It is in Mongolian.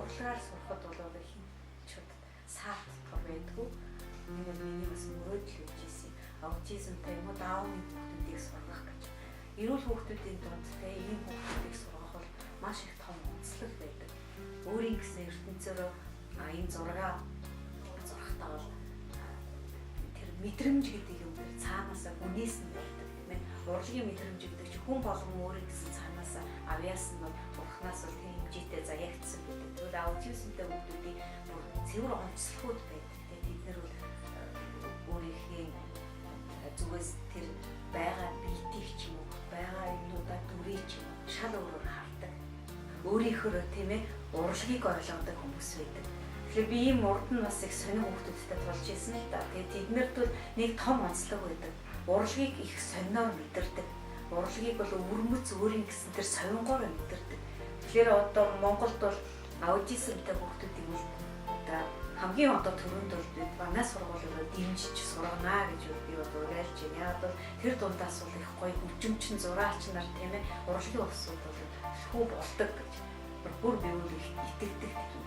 урлагаар сурахад бол хинчүүд саат тор байдгүй. Энэ миний бас мөрөөдөл гэж хэлсэн. Аутизмтай юм уу даунны хүүхдүүдийг сургах гэж. Эрүүл хүүхдүүдийн дунд те ийм хүүхдүүдийг сургах бол маш их том онцлог байдаг. Өөрийн гэсэн ертөнцөөрөө энэ зураг зурхтаа бол тэр мэдрэмж гэдэг юм дээр цаанаасаа хүнээс нь байдаг тийм ээ. Урлагийн мэдрэмж гэдэг чинь хүн болгон өөрийн гэсэн цаанаасаа авьяас нь бурхнаас бол тийм хэмжээтэй заягдсан гэдэг. Тэгвэл аутизмтай хүүхдүүдийн цэвэр онцлогуд байдаг. Тэд нар бол өөрийнхөө зүгээс тэр байгаа бэлтгийг ч юм уу байгаа юмудаа дүрээ ч юм уу шал өөрөөр хардаг. Өөрийнхөө тийм ээ урлагийг ойлгодог хүмүүс байдаг. Тэгэхээр би ийм урд нь бас их сонин хүмүүстэй тулж ирсэн л да. Тэгээд тэднэрд бол нэг том онцлог байдаг. Урлагийг их сониор мэдэрдэг. Урлагийг бол өвөрмөц өөрийн гэсэн тэр соёнгоор мэдэрдэг. Тэгэхээр одоо Монголд бол аутизмтай хүмүүсийг бол одоо хамгийн одоо төрөнд бол манай сургуулиудад дэмжиж сурганаа гэж би бол уриалж байна. Яг бол тэр дундаас бол их гоё хөгжимчин зураач нар тийм ээ урлагийн усуд бол хөө болдог гэж бүр би өөр их итгэдэг юм.